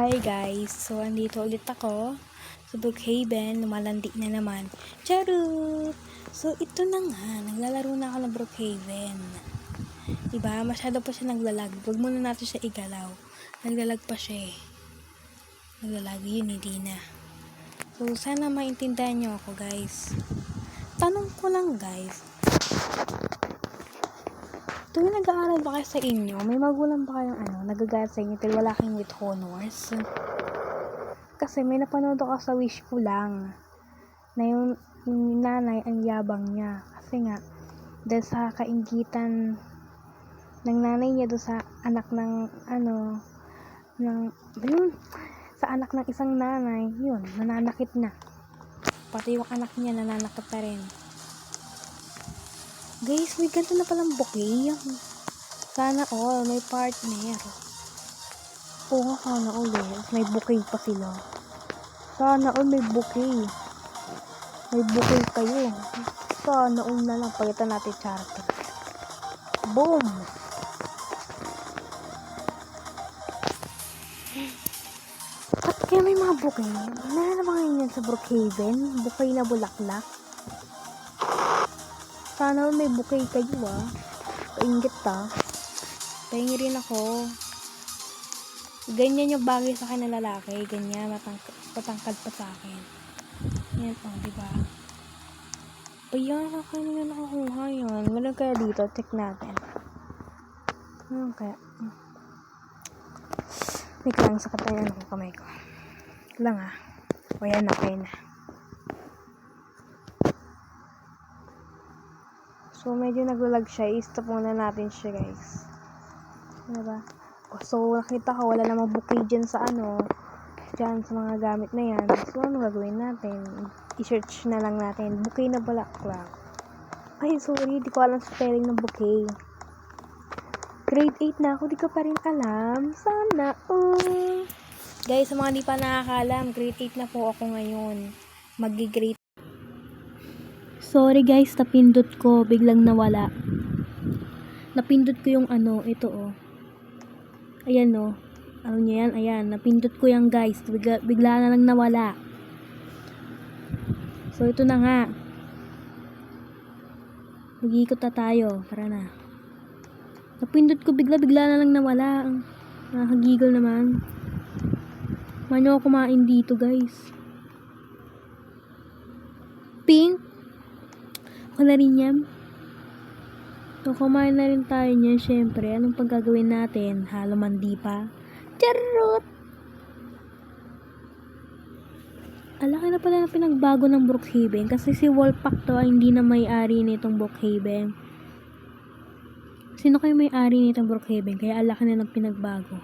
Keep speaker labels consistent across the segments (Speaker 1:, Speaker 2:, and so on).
Speaker 1: Hi guys! So, andito ulit ako sa Brookhaven. Lumalandi na naman. Charot! So, ito na nga. Naglalaro na ako ng Brookhaven. Diba? Masyado pa siya naglalag. Huwag muna natin siya igalaw. Naglalag pa siya eh. Naglalag yun, hindi na. So, sana maintindihan nyo ako guys. Tanong ko lang guys. Tuwing nag-aaral ba kayo sa inyo, may magulang ba kayong nagagalit sa inyo dahil wala kayong with honors? Kasi may napanood ako sa Wish Ko Lang na yung nanay ang yabang niya. Kasi nga, dahil sa kainggitan ng nanay niya doon sa anak ng sa anak ng isang nanay, yun, nananakit na. Pati yung anak niya nananakit na rin. Guys, may ganito na palang bouquet. Sana all, may partner. Oo, sana all eh. May bouquet pa sila. Sana all, may bouquet. May bouquet kayo. Sana all na lang. Palitan natin charter. Boom! At kaya may mga bouquet. Meron na ba ngayon yan sa Brookhaven? Bouquet na bulaklak. Sana may bouquet kayo Kaingit Pahingi rin ako. Ganyan yung bagay sa akin na lalaki. Ganyan, patangkad pa sa akin. Yan diba? Ayan, akin na nakakuha yan. Meron kaya dito, check natin. Okay. Wait lang, sakat na yan ang kamay ko. Lang O yan, okay na. So, medyo naglalag siya. I-stop muna natin siya, guys. Diba? So, nakita ko, wala namang bouquet dyan sa dyan sa mga gamit na yan. So, ano gagawin natin? I-search na lang natin. Bouquet na bulaklak. Ay, sorry. Di ko alam spelling ng bouquet. Grade 8 na ako. Di ko pa rin alam. Sana, Guys, sa mga di pa nakakalam, grade 8 na po ako ngayon. Mag-grade. Sorry guys, napindot ko, biglang nawala. Napindot ko yung ito Ayan Ano niya yan? Ayan, napindot ko yan guys. Bigla na lang nawala. So ito na nga. Mag-iikot na tayo. Tara na. Napindot ko bigla na lang nawala. Nakakagigil naman. Mano ako kumain dito guys. Pink. Ako na rin yan. So, kumain na rin tayo niyan. Syempre, anong paggagawin natin? Halo mandi pa. Charot! Alaki na pala na pinagbago ng Brookhaven. Kasi si Wolfpack to ay hindi na may-ari nitong Brookhaven. Sino kayo may-ari nitong Brookhaven? Kaya alaki na ng pinagbago.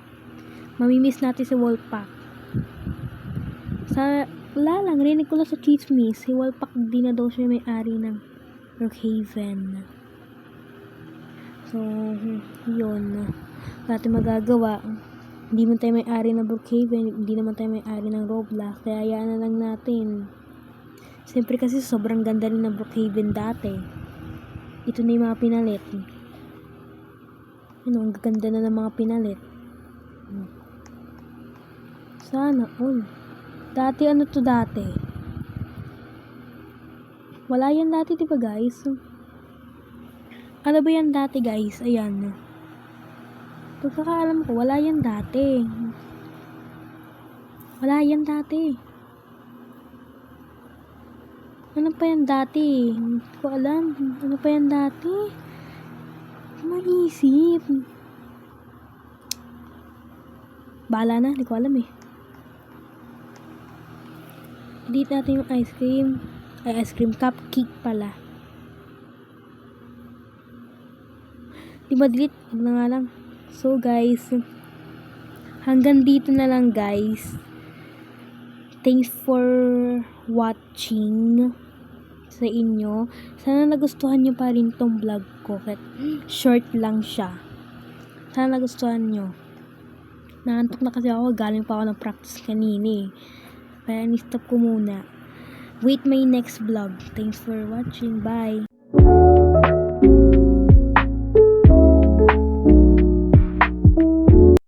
Speaker 1: Mamimiss natin si Wolfpack. Wala lang. Rinig ko lang sa chismis. Si Wolfpack di na daw siya may-ari ng Brookhaven. So, yun. Wala tayong magagawa. Hindi man tayo may-ari ng Brookhaven. Hindi naman tayo may-ari ng Roblox. Kaya hayaan na lang natin. Siyempre kasi sobrang ganda rin ng Brookhaven dati. Ito na yung mga pinalit. Ang ganda na ng mga pinalit. Sana all. Dati to dati? Wala yan dati, diba guys? Ano ba yan dati guys? Ayan. Pagkakaalam ko, wala yan dati. Wala yan dati. Ano pa yan dati? Hindi ko alam. Ano pa yan dati? Maisip. Bahala na, hindi ko alam eh. Delete natin yung ice cream. Ay, ice cream cupcake pala. Di ba delete? Huwag na nga lang. So guys, hanggang dito na lang guys. Thanks for watching sa inyo. Sana nagustuhan nyo pa rin tong vlog ko. Kahit short lang siya. Sana nagustuhan nyo. Naantok na kasi ako. Galing pa ako ng practice kanini. Kaya ni-stop ko muna. Wait my next vlog. Thanks for watching. Bye.